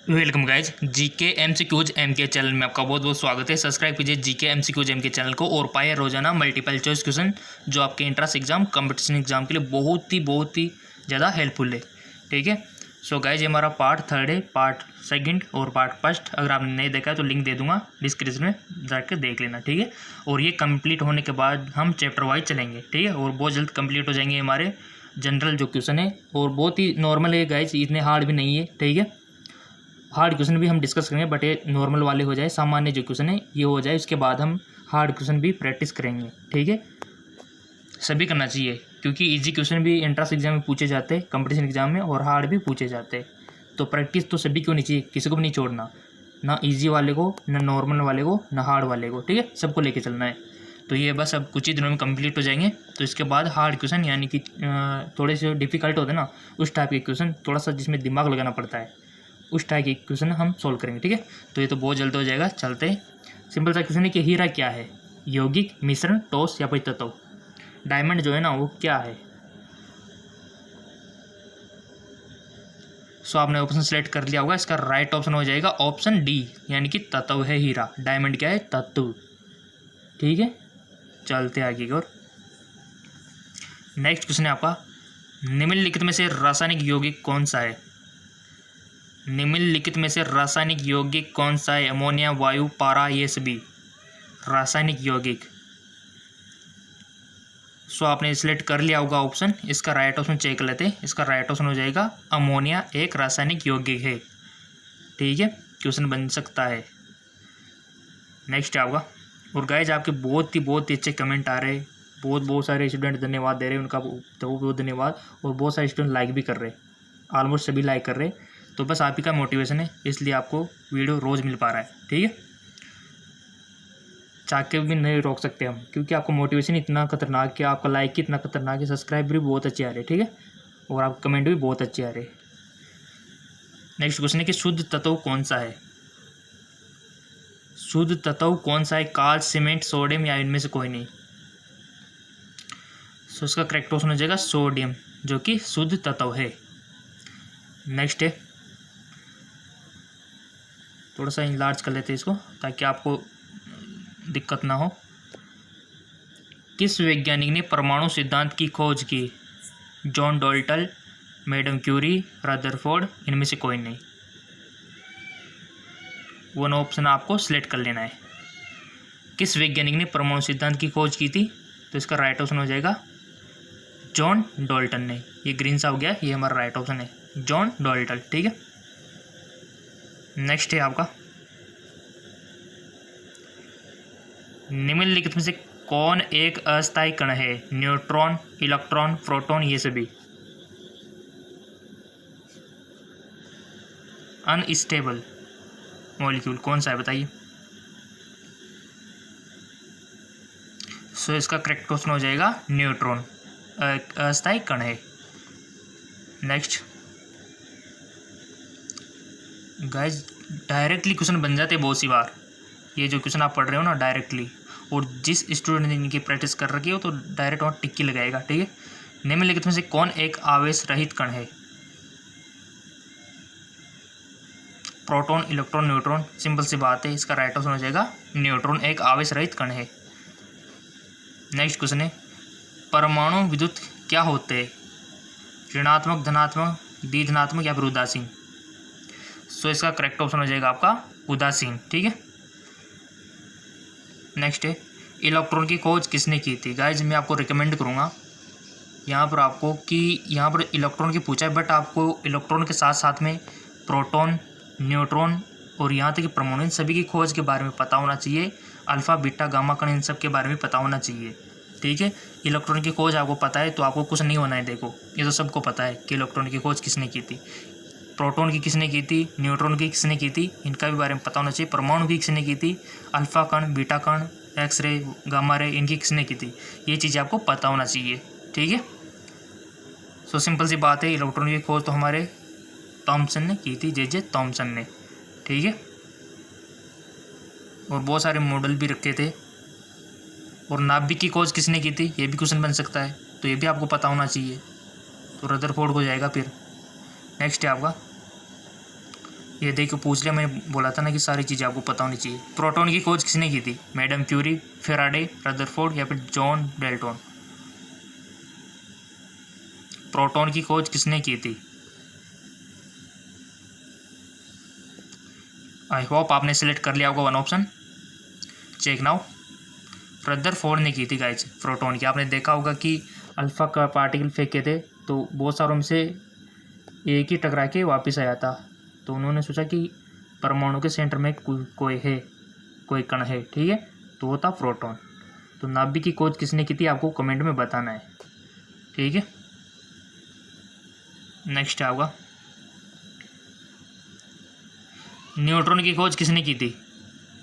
Welcome guys GK MCQs MK channel में आपका बहुत बहुत स्वागत है। सब्सक्राइब कीजिए जीके एमसीक्यूज एमके चैनल को और पाए रोजाना मल्टीपल चॉइस क्वेश्चन जो आपके इंट्रेंस एग्जाम कंपटीशन एग्जाम के लिए बहुत ही ज़्यादा हेल्पफुल है। ठीक है, सो गाइज ये हमारा पार्ट 3 है, पार्ट 2 और पार्ट 1। अगर आपने नहीं देखा है तो लिंक दे दूंगा डिस्क्रिप्शन में, जाकर देख लेना। ठीक है, और ये कंप्लीट होने के बाद हम चैप्टर वाइज चलेंगे। ठीक है, और बहुत जल्द कंप्लीट हो जाएंगे हमारे जनरल जो क्वेश्चन है, और बहुत ही नॉर्मल है गाइज, इतने हार्ड भी नहीं है। ठीक है, हार्ड क्वेश्चन भी हम डिस्कस करेंगे, बट ये नॉर्मल वाले हो जाए, सामान्य जो क्वेश्चन है ये हो जाए, उसके बाद हम हार्ड क्वेश्चन भी प्रैक्टिस करेंगे। ठीक है, सभी करना चाहिए क्योंकि इजी क्वेश्चन भी एंट्रेंस एग्जाम में पूछे जाते हैं, कंपटीशन एग्जाम में, और हार्ड भी पूछे जाते हैं। तो प्रैक्टिस तो सभी को नहीं चाहिए, किसी को भी नहीं छोड़ना, ना ईजी वाले को, ना नॉर्मल वाले को, ना हार्ड वाले को। ठीक है, सबको लेके चलना है। तो ये बस अब कुछ ही दिनों में कंप्लीट हो जाएंगे। तो इसके बाद हार्ड क्वेश्चन यानी कि थोड़े से डिफिकल्ट होते हैं ना, उस टाइप के क्वेश्चन, थोड़ा सा जिसमें दिमाग लगाना पड़ता है, उस टाइप के क्वेश्चन हम सोल्व करेंगे। ठीक है, तो ये तो बहुत जल्द हो जाएगा। चलते हैं, सिंपल सा क्वेश्चन है कि हीरा क्या है? यौगिक, मिश्रण, ठोस या फिर तत्व? डायमंड जो है ना वो क्या है? सो आपने ऑप्शन सेलेक्ट कर लिया होगा, इसका राइट ऑप्शन हो जाएगा ऑप्शन डी, यानी कि तत्व है हीरा। डायमंड क्या है? तत्व। ठीक है, चलते आगे की ओर। नेक्स्ट क्वेश्चन है आपका, निम्नलिखित में से रासायनिक यौगिक कौन सा है? निम्नलिखित में से रासायनिक यौगिक कौन सा है? अमोनिया, वायु, पारा, ये सभी रासायनिक यौगिक। सो आपने सिलेक्ट कर लिया होगा ऑप्शन, इसका राइट ऑप्शन चेक कर लेते हैं। इसका राइट ऑप्शन हो जाएगा अमोनिया एक रासायनिक यौगिक है। ठीक है, क्वेश्चन बन सकता है। नेक्स्ट आपका, और गाइज आपके बहुत ही अच्छे कमेंट आ रहे हैं, बहुत सारे स्टूडेंट धन्यवाद दे रहे हैं, उनका बहुत धन्यवाद। और बहुत सारे स्टूडेंट लाइक भी कर रहे हैं, ऑलमोस्ट सभी लाइक कर रहे हैं। तो बस आप ही का मोटिवेशन है, इसलिए आपको वीडियो रोज़ मिल पा रहा है। ठीक है, चाह के भी नहीं रोक सकते हम, क्योंकि आपको मोटिवेशन इतना खतरनाक है, आपका लाइक ही इतना खतरनाक है, सब्सक्राइबर भी बहुत अच्छे आ रहे हैं। ठीक है, और आपके कमेंट भी बहुत अच्छे आ रहे हैं। नेक्स्ट क्वेश्चन है कि शुद्ध तत्व कौन सा है? शुद्ध तत्व कौन सा है? कांच, सीमेंट, सोडियम या इनमें से कोई नहीं? सो इसका करेक्ट ऑप्शन हो जाएगा सोडियम, जो कि शुद्ध तत्व है। नेक्स्ट है, थोड़ा सा इनलार्ज कर लेते हैं इसको ताकि आपको दिक्कत ना हो। किस वैज्ञानिक ने परमाणु सिद्धांत की खोज की? John Dalton, madam Curie, Rutherford, इनमें से कोई नहीं? वन ऑप्शन आपको सिलेक्ट कर लेना है। किस वैज्ञानिक ने परमाणु सिद्धांत की खोज की थी? तो इसका राइट ऑप्शन हो जाएगा जॉन डॉल्टन ने। ये ग्रीन सा हो गया, ये हमारा राइट ऑप्शन है, जॉन डॉल्टन। ठीक है, नेक्स्ट है आपका, निम्नलिखित में से कौन एक अस्थायी कण है? न्यूट्रॉन, इलेक्ट्रॉन, प्रोटॉन, ये सभी अनस्टेबल मॉलिक्यूल कौन सा है बताइए? सो इसका करेक्ट क्वेश्चन हो जाएगा न्यूट्रॉन, अस्थायी कण है। नेक्स्ट गाइस, डायरेक्टली क्वेश्चन बन जाते बहुत सी बार, ये जो क्वेश्चन आप पढ़ रहे हो ना डायरेक्टली, और जिस स्टूडेंट ने इनकी प्रैक्टिस कर रखी हो तो डायरेक्ट वहाँ टिक्की लगाएगा। ठीक है, निम्नलिखित में से कौन एक आवेश रहित कण है? Proton, electron, neutron. सिंपल सी बात है, इसका राइट ऑप्शन हो जाएगा न्यूट्रॉन एक आवेश रहित कण है। नेक्स्ट क्वेश्चन है, परमाणु विद्युत क्या होते हैं? ऋणात्मक, धनात्मक, द्विधनात्मक या फिर उदासीन? सो इसका करेक्ट ऑप्शन हो जाएगा आपका उदासीन। ठीक है, नेक्स्ट है, इलेक्ट्रॉन की खोज किसने की थी? गाइज मैं आपको रिकमेंड करूँगा यहाँ पर आपको कि यहाँ पर इलेक्ट्रॉन की पूछा है, बट आपको इलेक्ट्रॉन के साथ साथ में प्रोटॉन, न्यूट्रॉन और यहाँ तक कि परमाणु, इन सभी की खोज के बारे में पता होना चाहिए। अल्फा, बीटा, गामा कण, इन सब के बारे में पता होना चाहिए। ठीक है, इलेक्ट्रॉन की खोज आपको पता है तो आपको कुछ नहीं होना है। देखो ये तो सबको पता है कि इलेक्ट्रॉन की खोज किसने की थी, प्रोटॉन की किसने की थी, न्यूट्रॉन की किसने की थी, इनका भी बारे में पता होना चाहिए। परमाणु की किसने की थी, अल्फा कण, बीटा कण, एक्सरे, गामा रे, इनकी किसने की थी, ये चीज़ आपको पता होना चाहिए। ठीक है, सो सिंपल सी बात है, इलेक्ट्रॉन की खोज तो हमारे थॉमसन ने की थी, जे थॉमसन ने। ठीक है, और बहुत सारे मॉडल भी रखे थे। और नाभिक की खोज किसने की थी, ये भी क्वेश्चन बन सकता है, तो ये भी आपको पता होना चाहिए। तो रदरफोर्ड हो जाएगा फिर। नेक्स्ट है आपका, ये देखो पूछ लिया, मैंने बोला था ना कि सारी चीज़ें आपको पता होनी चाहिए। प्रोटॉन की खोज किसने की थी? मैडम क्यूरी, फेराडे, रदरफोर्ड या फिर जॉन डेल्टन? प्रोटॉन की खोज किसने की थी? आई होप आपने सेलेक्ट कर लिया होगा one option. Check now. Rutherford ने की थी गाइस प्रोटॉन की। आपने देखा होगा कि अल्फा का पार्टिकल फेंके थे तो बहुत सारों में से एक ही टकरा के वापस आया था, तो उन्होंने सोचा कि परमाणु के सेंटर में कोई कण है, ठीक है, तो वो था प्रोटॉन। तो नाभिक की खोज किसने की थी आपको कमेंट में बताना है, ठीक है। नेक्स्ट आएगा, न्यूट्रॉन की खोज किसने की थी?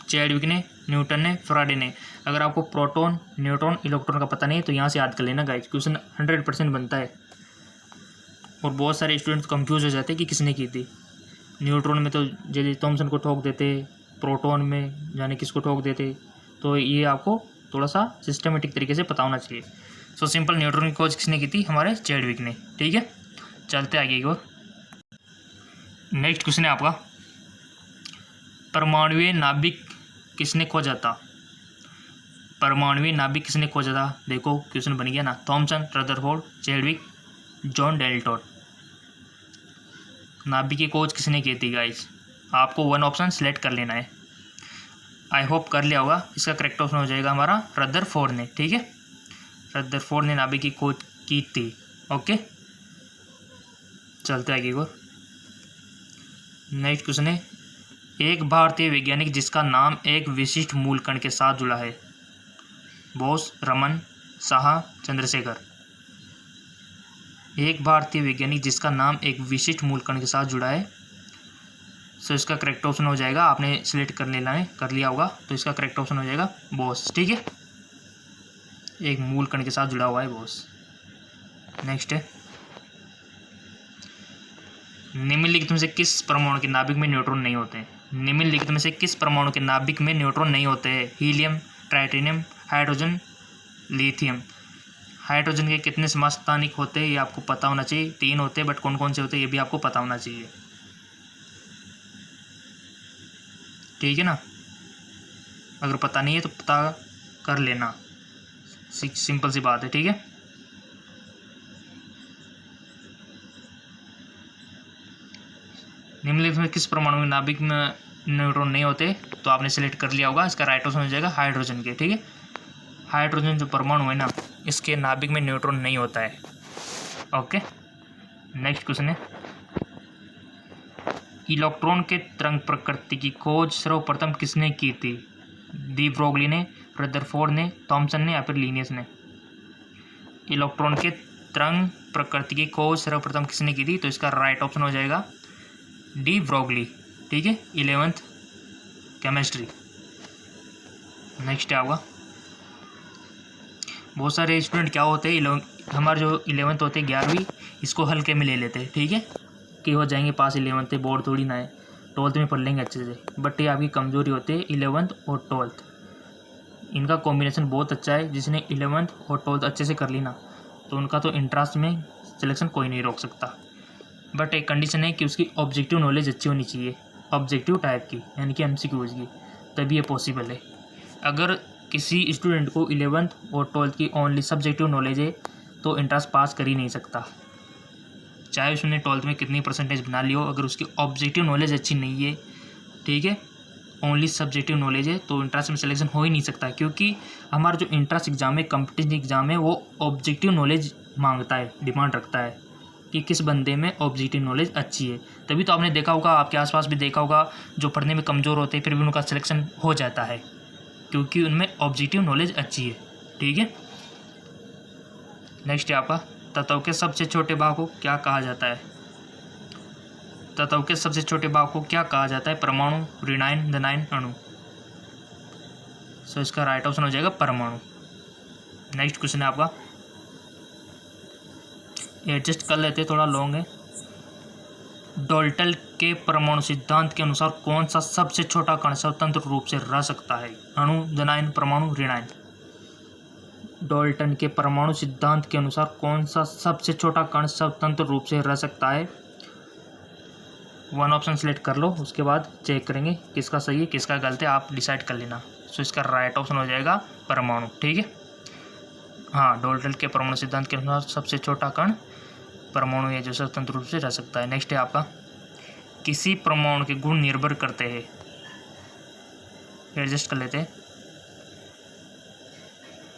चैडविक ने, न्यूटन ने, फैराडे ने? अगर आपको प्रोटॉन, न्यूट्रॉन, इलेक्ट्रॉन का पता नहीं है तो यहाँ से याद कर लेना गाइस, क्वेश्चन 100% बनता है। और बहुत सारे स्टूडेंट्स कंफ्यूज हो जाते हैं कि किसने की थी। न्यूट्रॉन में तो जे थॉमसन को ठोक देते, प्रोटॉन में जाने किसको ठोक देते, तो ये आपको थोड़ा सा सिस्टमेटिक तरीके से पता होना चाहिए। सो सिंपल, न्यूट्रॉन की खोज किसने की थी? हमारे चैडविक ने, ठीक है। चलते आगे की ओर। नेक्स्ट क्वेश्चन है आपका, परमाणुवीय नाभिक किसने खोजा था? परमाणुवीय नाभिक किसने खोजा था? देखो क्वेश्चन बन गया ना, Thomson, Rutherford, Chadwick, John Dalton. नाभिक की खोज किसने की थी गाइस? आपको वन ऑप्शन सेलेक्ट कर लेना है। आई होप कर लिया होगा। इसका करेक्ट ऑप्शन हो जाएगा हमारा रदरफोर्ड ने, ठीक है। रदरफोर्ड ने नाभिक की खोज की थी, ओके। चलते आगे को। नेक्स्ट क्वेश्चन है, एक भारतीय वैज्ञानिक जिसका नाम एक विशिष्ट मूल कण के साथ जुड़ा है। बोस, रमन, साहा, चंद्रशेखर। एक भारतीय वैज्ञानिक जिसका नाम एक विशिष्ट मूल कण के साथ जुड़ा है। सो इसका करेक्ट ऑप्शन हो जाएगा, आपने सिलेक्ट कर लेना है, कर लिया होगा, तो इसका करेक्ट ऑप्शन हो जाएगा बोस, ठीक है। एक मूल कण के साथ जुड़ा हुआ है बोस। नेक्स्ट है, निम्नलिखित में से किस परमाणु के नाभिक में न्यूट्रॉन नहीं होते हैं? निम्नलिखित में से किस परमाणु के नाभिक में न्यूट्रॉन नहीं होते हैं? Helium, tritium, hydrogen, lithium. Hydrogen के कितने समस्थानिक होते हैं ये आपको पता होना चाहिए। 3 होते हैं, बट कौन कौन से होते हैं ये भी आपको पता होना चाहिए, ठीक है ना। अगर पता नहीं है तो पता कर लेना, सिंपल सी बात है, ठीक है। निम्नलिखित में किस परमाणु में नाभिक में न्यूट्रॉन नहीं होते? तो आपने सेलेक्ट कर लिया होगा, इसका राइट ऑप्शन हो जाएगा हाइड्रोजन के, ठीक है। हाइड्रोजन जो परमाणु है ना, इसके नाभिक में न्यूट्रॉन नहीं होता है, ओके। नेक्स्ट क्वेश्चन है, इलेक्ट्रॉन के तरंग प्रकृति की खोज सर्वप्रथम किसने की थी? डी ब्रोगली ने, रदरफोर्ड ने, थॉमसन ने या फिर लिनियस ने? इलेक्ट्रॉन के तरंग प्रकृति की खोज सर्वप्रथम किसने की थी? तो इसका राइट ऑप्शन हो जाएगा डी ब्रोगली, ठीक है, 11th केमिस्ट्री। नेक्स्ट आएगा, बहुत सारे स्टूडेंट क्या होते हैं, हमारे जो 11th होते हैं 11वीं, इसको हल्के में ले लेते हैं, ठीक है, कि हो जाएंगे पास 11th से, बोर्ड थोड़ी ना है, 12th में पढ़ लेंगे अच्छे से। बट ये आपकी कमजोरी होती है 11th और 12th, इनका कॉम्बिनेशन बहुत अच्छा है। जिसने 11th और 12th अच्छे से कर ली ना, तो उनका तो इंट्रांस में सिलेक्शन कोई नहीं रोक सकता। बट एक कंडीशन है कि उसकी ऑब्जेक्टिव नॉलेज अच्छी होनी चाहिए, ऑब्जेक्टिव टाइप की, यानी कि MCQs की, तभी ये पॉसिबल है। अगर किसी स्टूडेंट को 11th और 12th की ओनली सब्जेक्टिव नॉलेज है तो इंट्रांस पास कर ही नहीं सकता, चाहे उसने 12th में कितनी परसेंटेज बना ली हो। अगर उसकी ऑब्जेक्टिव नॉलेज अच्छी नहीं है, ठीक है, ओनली सब्जेक्टिव नॉलेज है, तो इंट्रांस में सिलेक्शन हो ही नहीं सकता। क्योंकि हमारा जो इंट्रांस एग्जाम है, कॉम्पिटिटिव एग्जाम है, वो ऑब्जेक्टिव नॉलेज मांगता है, डिमांड रखता है कि किस बंदे में ऑब्जेक्टिव नॉलेज अच्छी है। तभी तो आपने देखा होगा, आपके आसपास भी देखा होगा, जो पढ़ने में कमज़ोर होते हैं फिर भी उनका सिलेक्शन हो जाता है, क्योंकि उनमें ऑब्जेक्टिव नॉलेज अच्छी है, ठीक है। नेक्स्ट है आपका, तत्व के सबसे छोटे भाग को क्या कहा जाता है? तत्व के सबसे छोटे भाग को क्या कहा जाता है? परमाणु, ऋणायन, धनायन, अणु। सो इसका राइट ऑप्शन हो जाएगा परमाणु। नेक्स्ट क्वेश्चन है आपका, एडजस्ट कर लेते, थोड़ा लॉन्ग है। डाल्टन के परमाणु सिद्धांत के अनुसार कौन सा सबसे छोटा कण स्वतंत्र रूप से रह सकता है? अणु, धनायन, परमाणु, ऋणायन। डाल्टन के परमाणु सिद्धांत के अनुसार कौन सा सबसे छोटा कण स्वतंत्र रूप से रह सकता है? वन ऑप्शन सेलेक्ट कर लो, उसके बाद चेक करेंगे किसका सही है किसका गलत है, आप डिसाइड कर लेना। सो इसका राइट ऑप्शन हो जाएगा परमाणु। ठीक है, हाँ, डाल्टन के परमाणु सिद्धांत के अनुसार सबसे छोटा कण परमाणु है जो स्वतंत्र रूप से रह सकता है। नेक्स्ट है आपका, किसी परमाणु के गुण निर्भर करते हैं, एडजस्ट कर लेते हैं।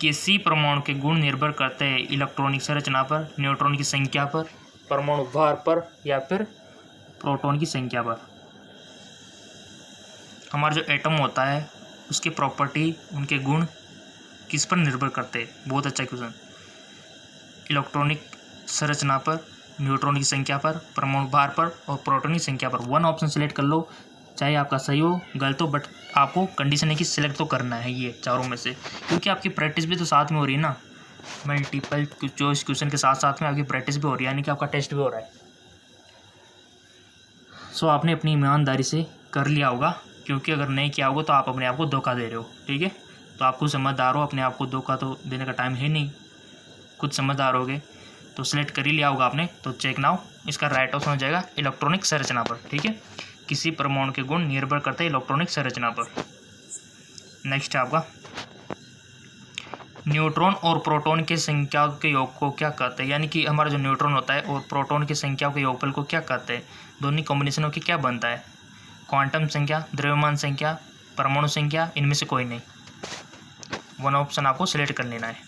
किसी परमाणु के गुण निर्भर करते हैं इलेक्ट्रॉनिक संरचना पर, न्यूट्रॉन की संख्या पर, परमाणु भार पर या फिर प्रोटॉन की संख्या पर। हमारा जो एटम होता है उसकी प्रॉपर्टी, उनके गुण किस पर निर्भर करते हैं? बहुत अच्छा क्वेश्चन। इलेक्ट्रॉनिक संरचना पर, न्यूट्रॉन की संख्या पर, परमाणु भार पर और प्रोटॉन की संख्या पर। वन ऑप्शन सेलेक्ट कर लो, चाहे आपका सही हो गलत हो, बट आपको कंडीशन है कि सिलेक्ट तो करना है ये चारों में से, क्योंकि आपकी प्रैक्टिस भी तो साथ में हो रही है ना। मल्टीपल चॉइस क्वेश्चन के साथ साथ में आपकी प्रैक्टिस भी हो रही है, यानी कि आपका टेस्ट भी हो रहा है। सो आपने अपनी ईमानदारी से कर लिया होगा, क्योंकि अगर नहीं किया होगा तो आप अपने आप को धोखा दे रहे हो। ठीक है, तो आपको समझदार हो, अपने आप को धोखा तो देने का टाइम है नहीं, खुद समझदार होगे तो सिलेक्ट कर ही लिया होगा आपने। तो चेक नाउ, इसका राइट ऑप्शन हो जाएगा इलेक्ट्रॉनिक संरचना पर। ठीक है, किसी परमाणु के गुण निर्भर करते हैं इलेक्ट्रॉनिक संरचना पर। नेक्स्ट है आपका, न्यूट्रॉन और प्रोटॉन के संख्या के योग को क्या कहते हैं? यानी कि हमारा जो न्यूट्रॉन होता है और प्रोटॉन की संख्या के योगफल को क्या कहते हैं? दोनों कॉम्बिनेशनों की क्या बनता है? क्वांटम संख्या, द्रव्यमान संख्या, परमाणु संख्या, इनमें से कोई नहीं। वन ऑप्शन आपको सिलेक्ट कर लेना है।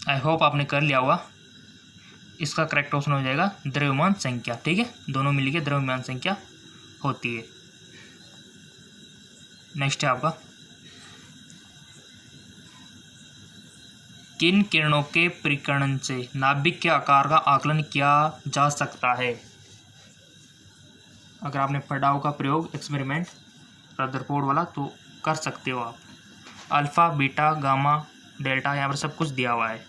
आई होप आपने कर लिया होगा। इसका करेक्ट ऑप्शन हो जाएगा द्रव्यमान संख्या। ठीक है, दोनों मिलकर द्रव्यमान संख्या होती है। नेक्स्ट है आपका, किन किरणों के परिकरण से नाभिक के आकार का आकलन किया जा सकता है? अगर आपने पढ़ा होगा प्रयोग एक्सपेरिमेंट रदरफोर्ड वाला तो कर सकते हो आप। अल्फा, बीटा, गामा, डेल्टा, यहाँ पर सब कुछ दिया हुआ है,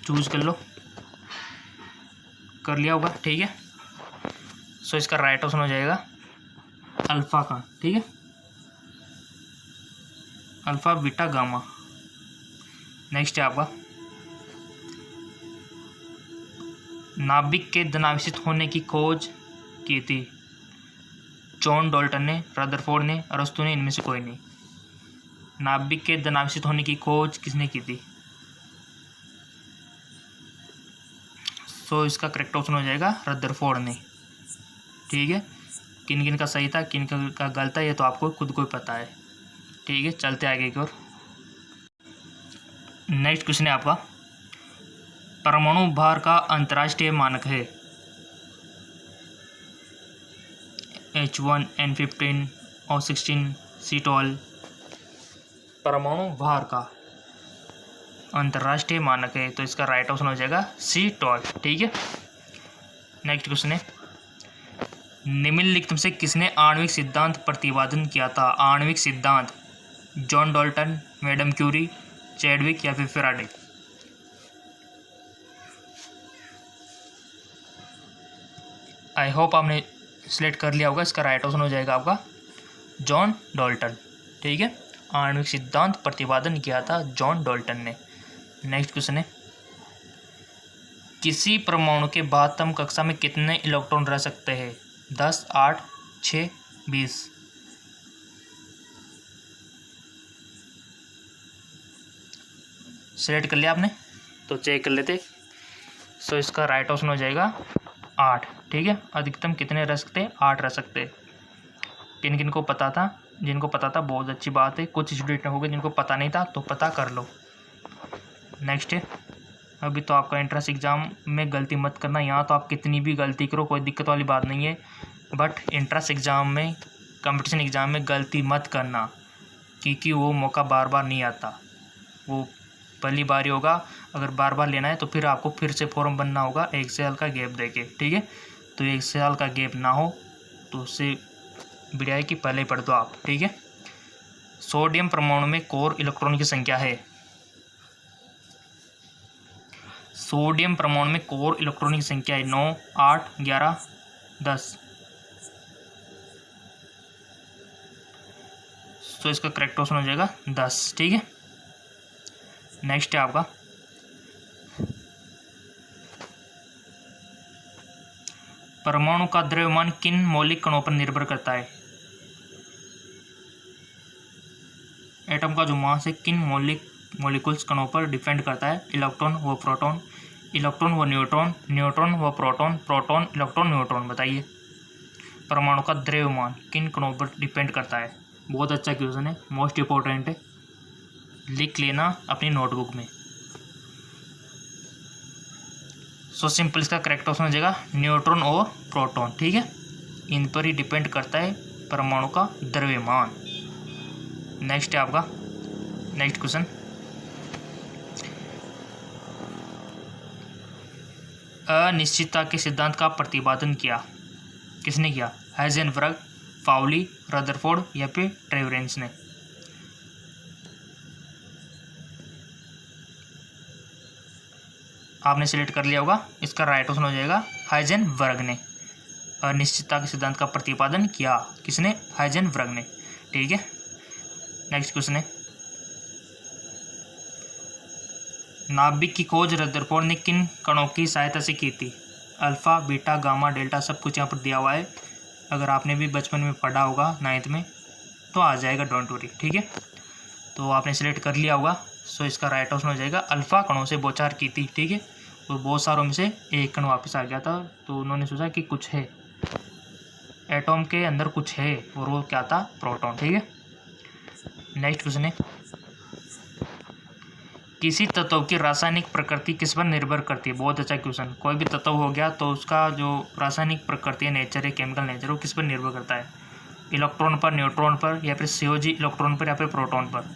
चूज कर लो। कर लिया होगा, ठीक है। सो इसका राइट ऑप्शन हो जाएगा अल्फा का। ठीक है, अल्फा, बीटा, गामा। नेक्स्ट है आपका, नाभिक के धनावेशित होने की खोज की थी जॉन डाल्टन ने, रदरफोर्ड ने, अरस्तु ने, इनमें से कोई नहीं। नाभिक के धनावेशित होने की खोज किसने की थी? सो इसका करेक्ट ऑप्शन हो जाएगा रदरफोर्ड ने। ठीक है, किन किन का सही था किन का गलत है ये तो आपको खुद को ही पता है। ठीक है, चलते आगे की ओर। नेक्स्ट क्वेश्चन है आपका, परमाणु भार का अंतर्राष्ट्रीय मानक है H1, N15, O16, C12। परमाणु भार का अंतर्राष्ट्रीय मानक है, तो इसका राइट ऑप्शन हो जाएगा C12। ठीक है, नेक्स्ट क्वेश्चन है, निम्नलिखित में से किसने आणविक सिद्धांत प्रतिपादन किया था? आणविक सिद्धांत, John Dalton, madam Curie, Chadwick या फिर फैराडे? आई होप आपने सिलेक्ट कर लिया होगा। इसका राइट ऑप्शन हो जाएगा आपका जॉन डाल्टन। ठीक है, आणविक सिद्धांत प्रतिपादन किया था जॉन डाल्टन ने। नेक्स्ट क्वेश्चन है, किसी परमाणु के बाह्यतम कक्षा में कितने इलेक्ट्रॉन रह सकते हैं? 10, 8, 6, 20? सिलेक्ट कर लिया आपने, तो चेक कर लेते। सो इसका राइट ऑप्शन हो जाएगा 8। ठीक है, अधिकतम कितने रह सकते हैं? 8 रह सकते। किन किन को पता था? जिनको पता था बहुत अच्छी बात है, कुछ स्टूडेंट हो गए जिनको पता नहीं था तो पता कर लो। नेक्स्ट है, अभी तो आपका एंट्रेंस एग्ज़ाम में गलती मत करना। यहाँ तो आप कितनी भी गलती करो कोई दिक्कत वाली बात नहीं है, बट एंट्रेंस एग्ज़ाम में, कंपटीशन एग्ज़ाम में गलती मत करना, क्योंकि वो मौका बार बार नहीं आता। वो पहली बार ही होगा। अगर बार बार लेना है तो फिर आपको फिर से फॉर्म बनना होगा 1 साल का गैप देके। ठीक है, तो 1 साल का गैप ना हो तो उससे बढ़िया है कि पहले ही पढ़ दो आप। ठीक है, सोडियम परमाणु में कोर इलेक्ट्रॉन की संख्या है। सोडियम परमाणु में कोर इलेक्ट्रॉन की संख्या है 9, 8, 11, 10। तो इसका करेक्ट ऑप्शन हो जाएगा 10। ठीक है, नेक्स्ट है आपका परमाणु का द्रव्यमान किन मौलिक कणों पर निर्भर करता है। एटम का जो मास है किन मॉलिक्यूल्स कणों पर डिपेंड करता है। इलेक्ट्रॉन व प्रोटॉन, इलेक्ट्रॉन व न्यूट्रॉन, न्यूट्रॉन व प्रोटॉन, प्रोटॉन इलेक्ट्रॉन न्यूट्रॉन। बताइए परमाणु का द्रव्यमान किन कणों पर डिपेंड करता है। बहुत अच्छा क्वेश्चन है, मोस्ट इंपॉर्टेंट है, लिख लेना अपनी नोटबुक में। सो सिंपल इसका करेक्ट ऑप्शन हो जाएगा न्यूट्रॉन और प्रोटॉन। ठीक है, इन पर ही डिपेंड करता है परमाणु का द्रव्यमान। नेक्स्ट है आपका नेक्स्ट क्वेश्चन, अनिश्चितता के सिद्धांत का प्रतिपादन किया किसने किया। हाइजेनबर्ग, पाउली, रदरफोर्ड या फिर ट्रेवरेंस ने। आपने सिलेक्ट कर लिया होगा, इसका राइट ऑप्शन हो जाएगा हाइजेनबर्ग ने। अनिश्चितता के सिद्धांत का प्रतिपादन किया किसने, हाइजेनबर्ग ने। ठीक है, नेक्स्ट क्वेश्चन है नाभिक की खोज रदरफोर्ड ने किन कणों की सहायता से की थी। अल्फा, बीटा, गामा, डेल्टा सब कुछ यहाँ पर दिया हुआ है। अगर आपने भी बचपन में पढ़ा होगा 9th में तो आ जाएगा, डोंट वरी। ठीक है, तो आपने सिलेक्ट कर लिया होगा, सो इसका राइट ऑप्शन हो जाएगा अल्फा कणों से बौछार की थी। ठीक है, तो बहुत सारों में से एक कण वापस आ गया था, तो उन्होंने सोचा कि कुछ है, एटॉम के अंदर कुछ है, और वो क्या था, प्रोटॉन। ठीक है, नेक्स्ट क्वेश्चन है किसी तत्व की रासायनिक प्रकृति किस पर निर्भर करती है। बहुत अच्छा क्वेश्चन, कोई भी तत्व हो गया तो उसका जो रासायनिक प्रकृति है, नेचर है, केमिकल नेचर, वो किस पर निर्भर करता है। इलेक्ट्रॉन पर, न्यूट्रॉन पर, या फिर सीओजी इलेक्ट्रॉन पर, या फिर प्रोटॉन पर।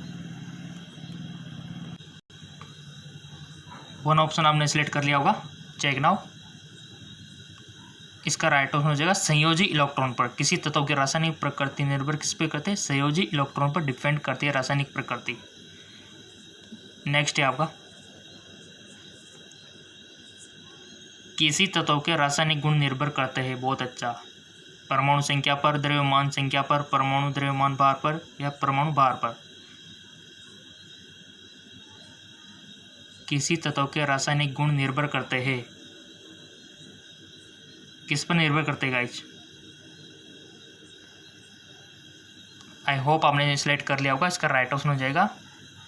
वन ऑप्शन आपने सिलेक्ट कर लिया होगा, चेक नाउ। इसका राइट ऑप्शन हो जाएगा संयोजी इलेक्ट्रॉन पर। किसी तत्व की रासायनिक प्रकृति निर्भर किस पर करते हैं, संयोजी इलेक्ट्रॉन पर डिपेंड करती है रासायनिक प्रकृति। नेक्स्ट है आपका किसी तत्व के रासायनिक गुण निर्भर करते हैं। बहुत अच्छा, परमाणु संख्या पर, द्रव्यमान संख्या पर, परमाणु द्रव्यमान भार पर, या परमाणु भार पर। किसी तत्व के रासायनिक गुण निर्भर करते हैं, किस पर निर्भर करते हैं गाइज। आई होप आपने सिलेक्ट कर लिया होगा, इसका राइट ऑप्शन हो जाएगा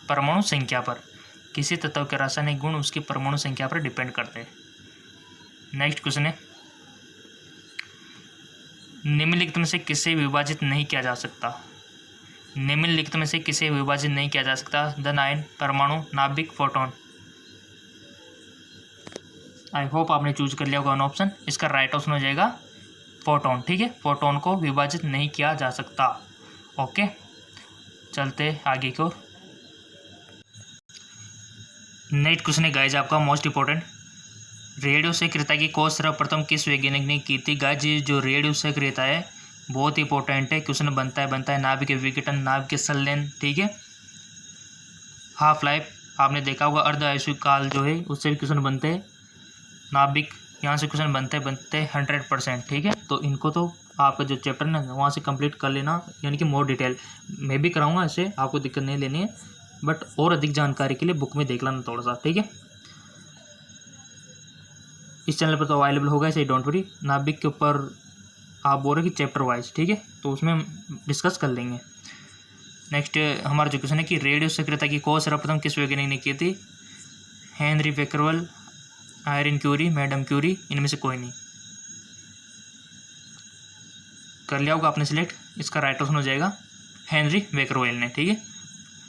परमाणु संख्या पर। किसी तत्व के रासायनिक गुण उसकी परमाणु संख्या पर डिपेंड करते हैं। नेक्स्ट क्वेश्चन है निम्नलिखित में से किसे विभाजित नहीं किया जा सकता। निम्नलिखित में से किसे विभाजित नहीं किया जा सकता। धन, आयन, परमाणु, नाभिक, फोटोन। आई होप आपने चूज कर लिया होगा वन ऑप्शन, इसका राइट ऑप्शन हो जाएगा फोटोन। ठीक है, फोटोन को विभाजित नहीं किया जा सकता। ओके, चलते आगे की ओर। नेक्स्ट क्वेश्चन है गाइज आपका मोस्ट इंपॉर्टेंट, रेडियो सक्रियता की खोज सर्वप्रथम किस वैज्ञानिक ने की थी। गाइज जो रेडियो सक्रियता है बहुत इंपॉर्टेंट है, क्वेश्चन बनता है नाभिक के विघटन, नाभिक के संलयन। ठीक है, हाफ लाइफ आपने देखा होगा, अर्ध आयुष्य काल जो है उससे भी क्वेश्चन बनते हैं। नाभिक यहाँ से क्वेश्चन बनते 100%। ठीक है, तो इनको तो आपका जो चैप्टर ना वहाँ से कंप्लीट कर लेना, यानी कि मोर डिटेल मैं भी कराऊंगा, इससे आपको दिक्कत नहीं लेनी है, बट और अधिक जानकारी के लिए बुक में देख लेना थोड़ा सा। ठीक है, इस चैनल पर तो अवेलेबल होगा इसे, डोंट वरी। नाभिक के ऊपर आप बोल रहे कि चैप्टर वाइज, ठीक है, तो उसमें हम डिस्कस कर लेंगे। नेक्स्ट हमारा जो क्वेश्चन है कि रेडियो सक्रियता की खोज सर्वप्रथम किस वैज्ञानिक ने की थी। Henri Becquerel, Irene Curie, madam Curie, इनमें से कोई नहीं। कर लिया होगा आपने सिलेक्ट, इसका राइट ऑप्शन हो जाएगा हेनरी बेकरवेल ने। ठीक है,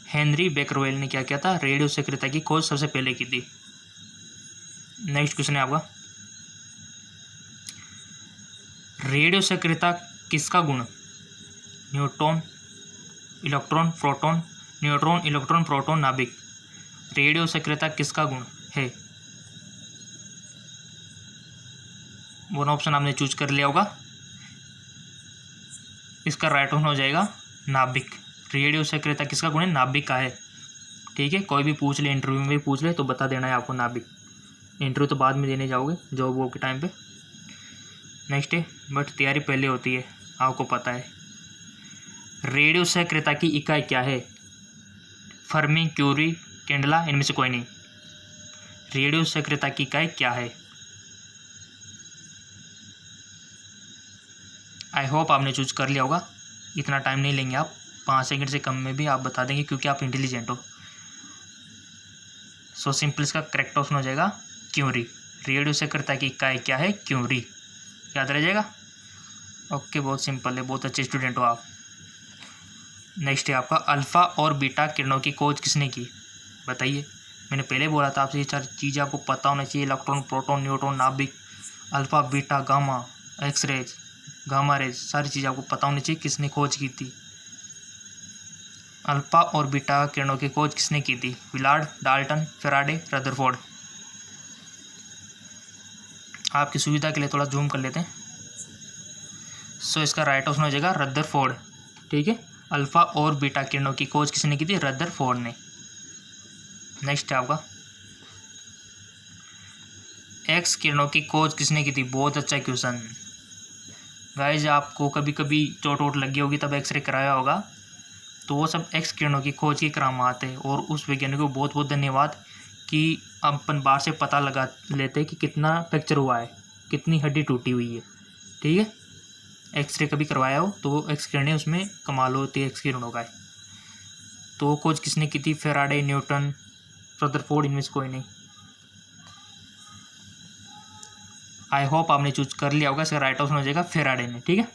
हेनरी बेकरवेल ने क्या किया था, रेडियो सक्रियता की खोज सबसे पहले की थी। नेक्स्ट क्वेश्चन है आपका रेडियो सक्रियता किसका गुण। Neutron, electron, proton, neutron, electron, proton, नाभिक। रेडियो सक्रियता किसका गुण है। वन ऑप्शन आपने चूज कर लिया होगा, इसका राइट ऑप्शन हो जाएगा नाभिक। रेडियो सक्रियता किसका गुण है, नाभिक का है। ठीक है, कोई भी पूछ ले, इंटरव्यू में भी पूछ ले तो बता देना है आपको नाभिक। इंटरव्यू तो बाद में देने जाओगे जॉब वॉब के टाइम पे। नेक्स्ट है, बट तैयारी पहले होती है, आपको पता है। रेडियो सक्रियता की इकाई क्या है। फर्मी, क्यूरी, कैंडला, इनमें से कोई नहीं। रेडियो सक्रियता की इकाई क्या है? आई होप आपने चूज कर लिया होगा। इतना टाइम नहीं लेंगे आप, 5 सेकंड से कम में भी आप बता देंगे क्योंकि आप इंटेलिजेंट हो। सो सिंपल इसका करेक्ट ऑप्शन हो जाएगा क्यूरी। रेडियो सक्रियता की इकाई क्या है? क्यूरी। याद रह जाएगा। ओके, बहुत सिंपल है, बहुत अच्छे स्टूडेंट हो आप। नेक्स्ट है आपका अल्फ़ा और बीटा किरणों की खोज किसने की? बताइए। मैंने पहले बोला था आपसे ये 4 चीज़ें आपको पता होना चाहिए। इलेक्ट्रॉन, प्रोटॉन, न्यूट्रॉन, नाभिक, alpha, beta, gamma, X rays, gamma rays, सारी चीज़ें आपको पता होनी चाहिए। किसने खोज की थी? अल्फ़ा और बीटा किरणों की खोज किसने की थी? Willard, Dalton, Faraday, Rutherford. आपकी सुविधा के लिए थोड़ा जूम कर लेते हैं। सो इसका राइट ऑप्शन हो जाएगा रदरफोर्ड। ठीक है, अल्फ़ा और बीटा किरणों की खोज किसने की थी? रदरफोर्ड ने। नेक्स्ट है आपका एक्स किरणों की खोज किसने की थी? बहुत अच्छा क्वेश्चन। गाइज आपको कभी कभी चोट वोट लगी होगी तब एक्सरे कराया होगा, तो वो सब एक्स किरणों की खोज के काम आते हैं। और उस वैज्ञानिक को बहुत बहुत धन्यवाद कि अपन बाहर से पता लगा लेते हैं कि कितना फ्रैक्चर हुआ है, कितनी हड्डी टूटी हुई है। ठीक है, एक्सरे कभी करवाया हो तो वो एक्स किरणें उसमें कमाल होती है एक्स किरणों का। तो वो खोज किसने की थी? फैराडे, न्यूटन, रदरफोर्ड, इनमें से कोई नहीं। आई होप आपने चूज कर लिया होगा। इसका राइट ऑप्शन हो जाएगा फैराडे ने। ठीक है,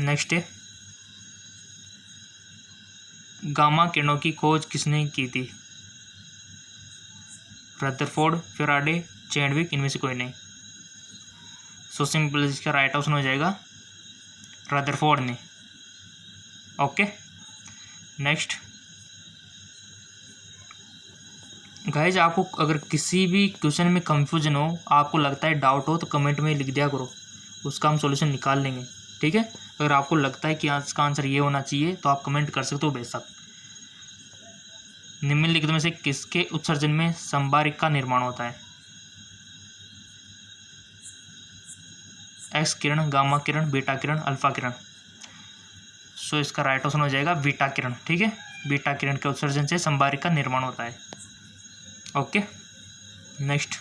नेक्स्ट है गामा किरणों की खोज किसने की थी? रदरफोर्ड, फैराडे, चैडविक, इनमें से कोई नहीं। सो सिंपल इसका राइट ऑप्शन हो जाएगा रदरफोर्ड ने। ओके, नेक्स्ट गाइज आपको अगर किसी भी क्वेश्चन में कंफ्यूजन हो, आपको लगता है डाउट हो, तो कमेंट में लिख दिया करो, उसका हम सॉल्यूशन निकाल लेंगे। ठीक है, अगर आपको लगता है कि इसका आंसर ये होना चाहिए तो आप कमेंट कर सकते हो बेशक। निम्नलिखित में से किसके उत्सर्जन में संबारिक का निर्माण होता है? एक्स किरण, गामा किरण, बीटा किरण, अल्फा किरण। सो इसका राइट ऑप्शन हो जाएगा बीटा किरण। ठीक है, बीटा किरण के उत्सर्जन से संबारिक का निर्माण होता है। ओके, नेक्स्ट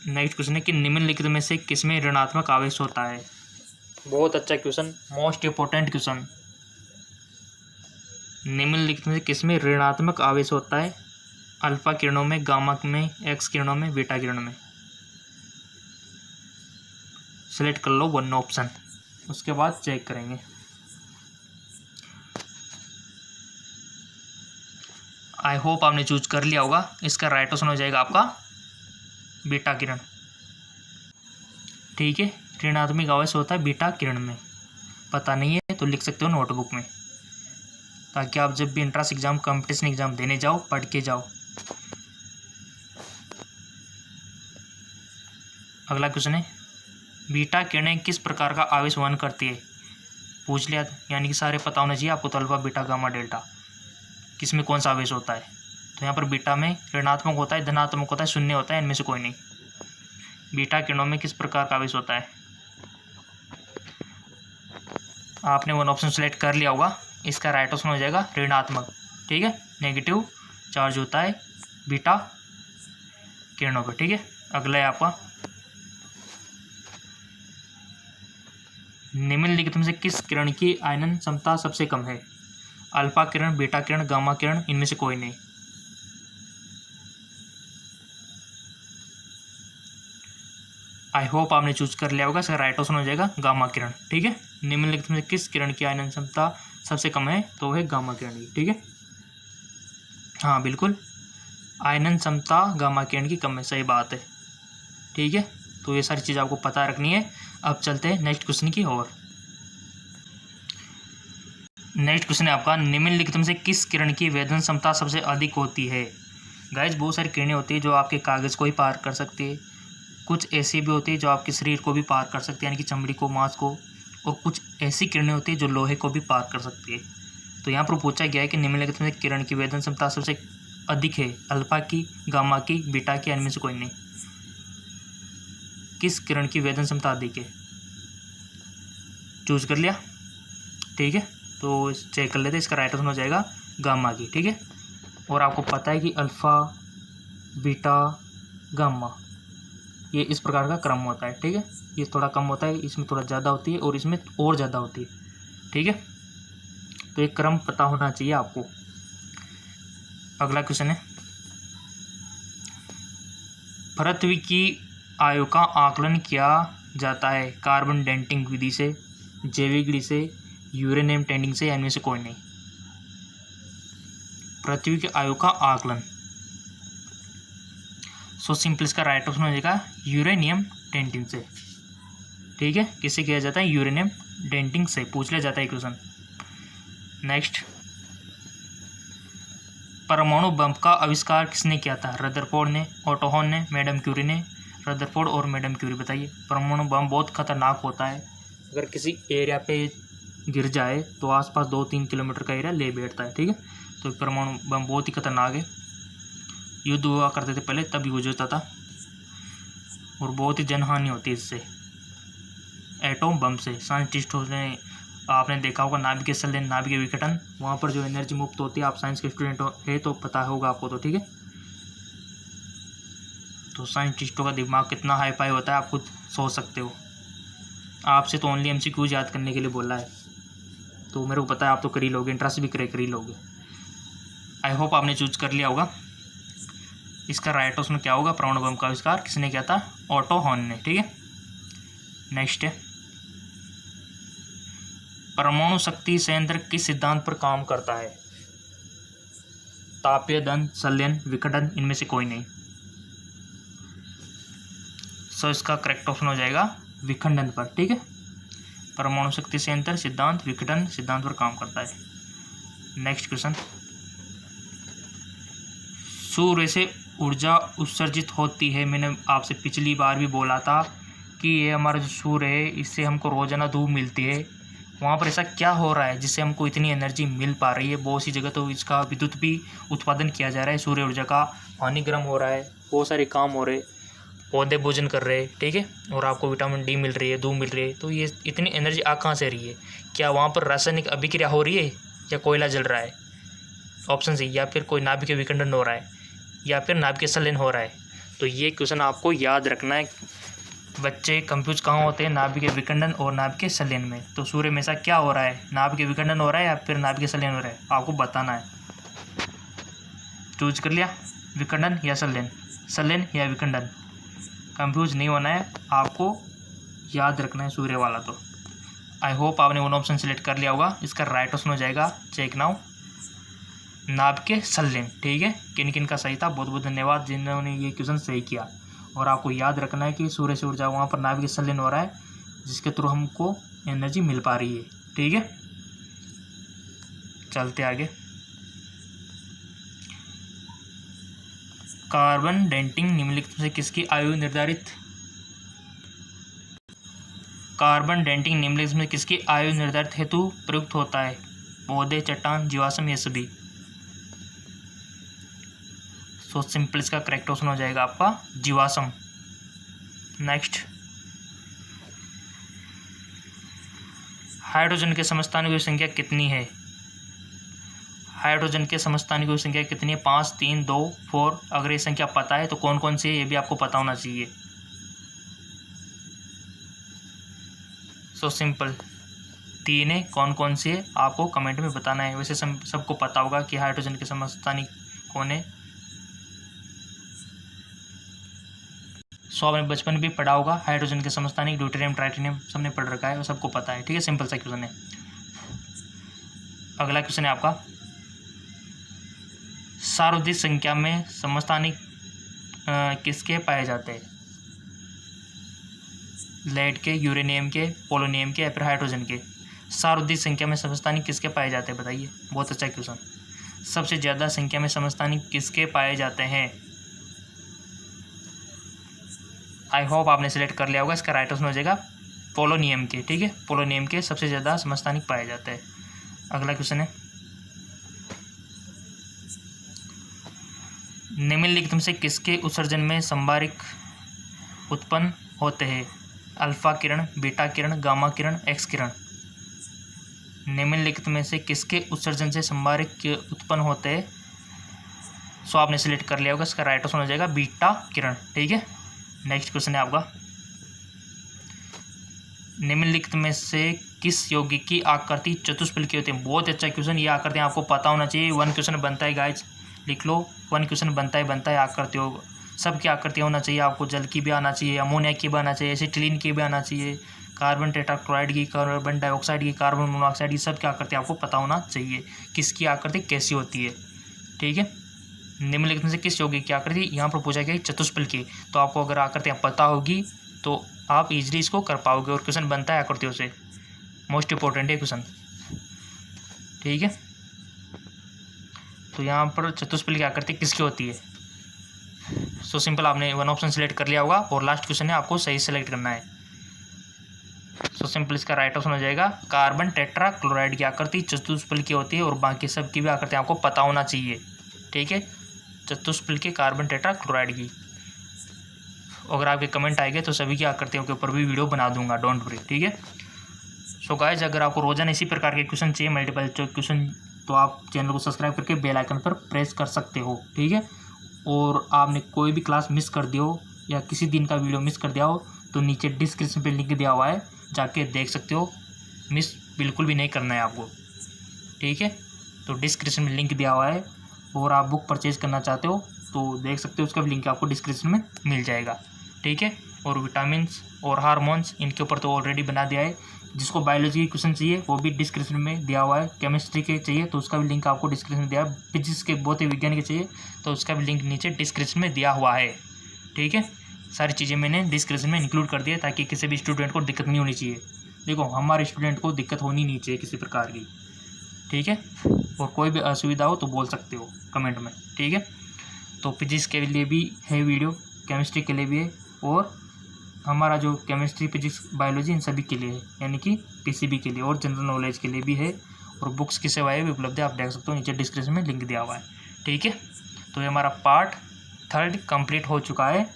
क्वेश्चन है कि निम्नलिखित में से किसमें ऋणात्मक आवेश होता है? बहुत अच्छा क्वेश्चन, मोस्ट इंपोर्टेंट क्वेश्चन। निम्नलिखित में से किसमें ऋणात्मक आवेश होता है? अल्फा किरणों में, गामा में, एक्स किरणों में, बीटा किरणों में। सेलेक्ट कर लो वन ऑप्शन, उसके बाद चेक करेंगे। आई होप आपने चूज कर लिया होगा। इसका राइट ऑप्शन हो जाएगा आपका बीटा किरण। ठीक है, ऋणात्मक आवेश होता है बीटा किरण में। पता नहीं है तो लिख सकते हो नोटबुक में, ताकि आप जब भी एंट्रेंस एग्जाम, कंपटीशन एग्जाम देने जाओ, पढ़ के जाओ। अगला क्वेश्चन है बीटा किरणें किस प्रकार का आवेश वहन करती है? पूछ लिया, यानी कि सारे पता होना चाहिए आपको। तो अल्फा, बीटा, गामा, डेल्टा, किस में कौन सा आवेश होता है? तो यहाँ पर बीटा में ऋणात्मक होता है, धनात्मक होता है, शून्य होता है, इनमें से कोई नहीं। बीटा किरणों में किस प्रकार का आवेश होता है? आपने वन ऑप्शन सेलेक्ट कर लिया होगा। इसका राइट ऑप्शन हो जाएगा ऋणात्मक। ठीक है, नेगेटिव चार्ज होता है बीटा किरणों पर। ठीक है, अगला है आपका निम्नलिखित में से किस किरण की आयनन क्षमता सबसे कम है? अल्फा किरण, बीटा किरण, गामा किरण, इनमें से कोई नहीं। आई होप आपने चूज कर लिया होगा। इसका राइट ऑप्शन हो जाएगा गामा किरण। ठीक है, निम्नलिखित में किस किरण की आयनन क्षमता सबसे कम है? तो है गामा किरण की। ठीक है, हाँ बिल्कुल, आयनन क्षमता गामा किरण की कम है, सही बात है। ठीक है, तो ये सारी चीज़ आपको पता रखनी है। अब चलते हैं नेक्स्ट क्वेश्चन की ओर। नेक्स्ट क्वेश्चन है आपका निम्नलिखित में से किस किरण की वेधन क्षमता सबसे अधिक होती है? गाइज बहुत सारी किरणें होती है जो आपके कागज़ को ही पार कर सकती है, कुछ ऐसी भी होती है जो आपके शरीर को भी पार कर सकती है, यानी कि चमड़ी को, मांस को, और कुछ ऐसी किरणें होती है जो लोहे को भी पार कर सकती है। तो यहाँ पर पूछा गया है कि निम्नलिखित में किरण की वेधन क्षमता सबसे अधिक है? अल्फा की, गामा की, बीटा की, इनमें से कोई नहीं। किस किरण की वेधन क्षमता अधिक है? चूज कर लिया। ठीक है, तो चेक कर लेते हैं। इसका राइट ऑप्शन हो जाएगा गामा की, ठीक है। और आपको पता है कि अल्फ़ा, बीटा, गामा ये इस प्रकार का क्रम होता है, ठीक है। ये थोड़ा कम होता है, इसमें थोड़ा ज़्यादा होती है और इसमें और ज़्यादा होती है, ठीक है। तो ये क्रम पता होना चाहिए आपको। अगला क्वेश्चन है, पृथ्वी की आयु का आकलन किया जाता है कार्बन डेटिंग विधि से, जैविक विधि से, यूरेनियम डेटिंग से, या इनमें से कोई नहीं। पृथ्वी की आयु का आकलन, सो सिंपल इसका राइट ऑप्शन हो जाएगा यूरेनियम डेटिंग से, ठीक है। किससे किया जाता है? यूरेनियम डेटिंग से पूछ लिया जाता है क्वेश्चन। नेक्स्ट, परमाणु बम का आविष्कार किसने किया था? रदरफोर्ड ने, ऑटो हॉर्न ने, मैडम क्यूरी ने। रदरफोर्ड और मैडम क्यूरी, बताइए। परमाणु बम बहुत खतरनाक होता है, अगर किसी एरिया पे गिर जाए तो आसपास 2-3 किलोमीटर का एरिया ले बैठता है, ठीक है। तो परमाणु बम बहुत ही खतरनाक है। युद्ध हुआ करते थे पहले, तब यूज होता था और बहुत ही जनहानि होती है इससे, एटॉम बम से। साइंटिस्टों ने, आपने देखा होगा नाभिकीय संलेन, नाभिकीय विघटन, वहाँ पर जो एनर्जी मुक्त होती है, आप साइंस के स्टूडेंट है तो पता होगा आपको, तो ठीक है। तो साइंटिस्टों का दिमाग कितना हाई फाई होता है आप खुद सोच सकते हो। आपसे तो ओनली एमसीक्यूज याद करने के लिए बोला है, तो मेरे को पता है आप तो कर ही लोगे, इंटरेस्ट भी कर ही लोगे। आई होप आपने चूज कर लिया होगा। इसका राइट ऑप्शन क्या होगा? परमाणु बम का आविष्कार किसने किया था? ऑटो हॉर्न ने, ठीक है। नेक्स्ट है, परमाणु शक्ति संयंत्र किस सिद्धांत पर काम करता है? तापीय दहन, संलयन, विघटन, इनमें से कोई नहीं। सो इसका करेक्ट ऑप्शन हो जाएगा विखंडन पर, ठीक है। परमाणु शक्ति संयंत्र सिद्धांत विघटन सिद्धांत पर काम करता है। नेक्स्ट क्वेश्चन, सूर्य से ऊर्जा उत्सर्जित होती है। मैंने आपसे पिछली बार भी बोला था कि ये हमारा जो सूर्य है, इससे हमको रोजाना धूप मिलती है। वहाँ पर ऐसा क्या हो रहा है जिससे हमको इतनी एनर्जी मिल पा रही है? बहुत सी जगह तो इसका विद्युत भी उत्पादन किया जा रहा है सूर्य ऊर्जा का, पानी गर्म हो रहा है, बहुत सारे काम हो रहे, पौधे भोजन कर रहे हैं, ठीक है। और आपको विटामिन डी मिल रही है, धूप मिल रही है। तो ये इतनी एनर्जी आ कहाँ से रही है? क्या वहाँ पर रासायनिक अभिक्रिया हो रही है, या कोयला जल रहा है? ऑप्शन सी, या फिर कोई नाभिकीय विखंडन हो रहा है, या फिर नाभिकीय संलयन हो रहा है। तो ये क्वेश्चन आपको याद रखना है। बच्चे कंफ्यूज कहाँ होते हैं? नाभिकीय विखंडन और नाभिकीय संलयन में। तो सूर्य में ऐसा क्या हो रहा है? नाभिकीय विखंडन हो रहा है या फिर नाभिकीय संलयन हो रहा है? आपको बताना है। चूज कर लिया, विखंडन या संलयन, संलयन या विखंडन। कंफ्यूज नहीं होना है, आपको याद रखना है सूर्य वाला। तो आई होप आपने वन ऑप्शन सेलेक्ट कर लिया होगा। इसका राइट ऑप्शन हो जाएगा, चेक नाउ, नाभिकीय संलयन, ठीक है। किन किन का सही था? बहुत बहुत धन्यवाद जिन्होंने ये क्वेश्चन सही किया। और आपको याद रखना है कि सूर्य से ऊर्जा वहाँ पर नाभिकीय संलयन हो रहा है, जिसके थ्रू हमको एनर्जी मिल पा रही है, ठीक है। चलते आगे। कार्बन डेटिंग निम्नलिखित में से किसकी आयु निर्धारित? कार्बन डेटिंग निम्नलिखित में किसकी आयु निर्धारित हेतु प्रयुक्त होता है? पौधे, चट्टान, जीवाश्म, ये सभी। सो सिंपल इसका करेक्ट ऑप्शन हो जाएगा आपका जीवाश्म। नेक्स्ट, हाइड्रोजन के समस्थानिकों की संख्या कितनी है? हाइड्रोजन के समस्थानिकों की संख्या कितनी है? 5, 3, 2, 4। अगर ये संख्या पता है तो कौन कौन सी है ये भी आपको पता होना चाहिए। सो सिंपल 3 है, कौन कौन सी है आपको कमेंट में बताना है। वैसे सबको पता होगा कि हाइड्रोजन के समस्थानिक कौन है। सो आपने बचपन भी पढ़ा होगा, हाइड्रोजन के समस्थानिक ड्यूटेरियम, ट्राइटेनियम सबने पढ़ रखा है और सबको पता है, ठीक है। सिंपल सा क्वेश्चन है। अगला क्वेश्चन है आपका, सर्वाधिक संख्या में समस्थानिक किसके पाए जाते हैं? लेड के, यूरेनियम के, पोलोनियम के, या फिर हाइड्रोजन के? सर्वाधिक संख्या में समस्थानिक किसके पाए जाते हैं? बताइए। बहुत अच्छा क्वेश्चन। सबसे ज़्यादा संख्या में समस्थानिक किसके पाए जाते हैं? आई होप आपने सिलेक्ट कर लिया होगा। इसका राइट ऑप्शन हो जाएगा पोलोनियम के, ठीक है। पोलोनियम के सबसे ज़्यादा समस्थानिक पाए जाते हैं। अगला क्वेश्चन है, निम्नलिखित में से किसके उत्सर्जन में संभारिक उत्पन्न होते हैं? अल्फा किरण, बीटा किरण, गामा किरण, एक्स किरण। निम्नलिखित में से किसके उत्सर्जन से संभारिक उत्पन्न होते हैं? सो आपने सिलेक्ट कर लिया होगा, इसका राइट ऑप्शन हो जाएगा बीटा किरण। ठीक है, नेक्स्ट क्वेश्चन है आपका, निम्नलिखित में से किस यौगिक की आकृति चतुष्फल की होती है? बहुत अच्छा क्वेश्चन, ये आकृतियाँ आपको पता होना चाहिए। 1 क्वेश्चन बनता है गाइज, लिख लो, 1 क्वेश्चन बनता है आकृतियों, सबकी आकृतियाँ होना चाहिए आपको। जल की भी आना चाहिए, अमोनिया की भी आना चाहिए, एसिटिलीन की भी आना चाहिए, कार्बन टेट्राक्लोराइड की, कार्बन डाइऑक्साइड की, कार्बन मोनोऑक्साइड की, सबकी आकृति आपको पता होना चाहिए, किसकी आकृति कैसी होती है। ठीक है, निम्नलिखित में से किस यौगिक की आकृति, यहाँ पर पूछा गया चतुष्फल की, तो आपको अगर आकृतियाँ पता होगी तो आप इजीली इसको कर पाओगे और क्वेश्चन बनता है आकृतियों से। मोस्ट इंपॉर्टेंट है क्वेश्चन। ठीक है, तो यहाँ पर चतुष्फल की आकृति किसकी होती है? सो सिंपल, आपने 1 ऑप्शन सिलेक्ट कर लिया होगा और लास्ट क्वेश्चन है, आपको सही सेलेक्ट करना है। सो सिंपल, इसका राइट ऑप्शन हो जाएगा कार्बन टेट्राक्लोराइड की आकृति चतुष्फल की होती है और बाकी सब की भी आकृति आपको पता होना चाहिए। ठीक है, चतुष्फल के कार्बन टेट्राक्लोराइड की। अगर आपके कमेंट आएंगे तो सभी की आकृतियों के ऊपर भी वीडियो बना दूंगा, डोंट वरी। ठीक है, सो गाइज, अगर आपको रोजाना इसी प्रकार के क्वेश्चन चाहिए, मल्टीपल चॉइस क्वेश्चन, तो आप चैनल को सब्सक्राइब करके बेल आइकन पर प्रेस कर सकते हो। ठीक है, और आपने कोई भी क्लास मिस कर दी हो या किसी दिन का वीडियो मिस कर दिया हो तो नीचे डिस्क्रिप्शन पे लिंक दिया हुआ है, जाके देख सकते हो। मिस बिल्कुल भी नहीं करना है आपको। ठीक है, तो डिस्क्रिप्शन में लिंक दिया हुआ है, और आप बुक परचेज करना चाहते हो तो देख सकते हो, उसका भी लिंक आपको डिस्क्रिप्शन में मिल जाएगा। ठीक है, और विटामिन्स और हार्मोन्स, इनके ऊपर तो ऑलरेडी बना दिया है। जिसको बायोलॉजी के क्वेश्चन चाहिए वो भी डिस्क्रिप्शन में दिया हुआ है, केमिस्ट्री के चाहिए तो उसका भी लिंक आपको डिस्क्रिप्शन में दिया है, फिजिक्स के भौतिक विज्ञान के चाहिए तो उसका भी लिंक नीचे डिस्क्रिप्शन में दिया हुआ है। ठीक है, सारी चीज़ें मैंने डिस्क्रिप्शन में इंक्लूड कर दिया ताकि किसी भी स्टूडेंट को दिक्कत नहीं होनी चाहिए। देखो, हमारे स्टूडेंट को दिक्कत होनी नहीं चाहिए किसी प्रकार की। ठीक है, और कोई भी असुविधा हो तो बोल सकते हो कमेंट में। ठीक है, तो फिजिक्स के लिए भी है वीडियो, केमिस्ट्री के लिए भी है, और हमारा जो केमिस्ट्री, फिजिक्स, बायोलॉजी, इन सभी के लिए है, यानी कि पीसीबी के लिए और जनरल नॉलेज के लिए भी है, और बुक्स की सेवाएं भी उपलब्ध है, आप देख सकते हो, नीचे डिस्क्रिप्शन में लिंक दिया हुआ है। ठीक है, तो ये हमारा पार्ट 3 कंप्लीट हो चुका है।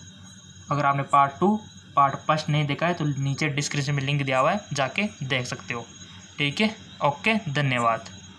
अगर आपने पार्ट 2, पार्ट 1 नहीं देखा है तो नीचे डिस्क्रिप्शन में लिंक दिया हुआ है, जाके देख सकते हो। ठीक है, ओके, धन्यवाद।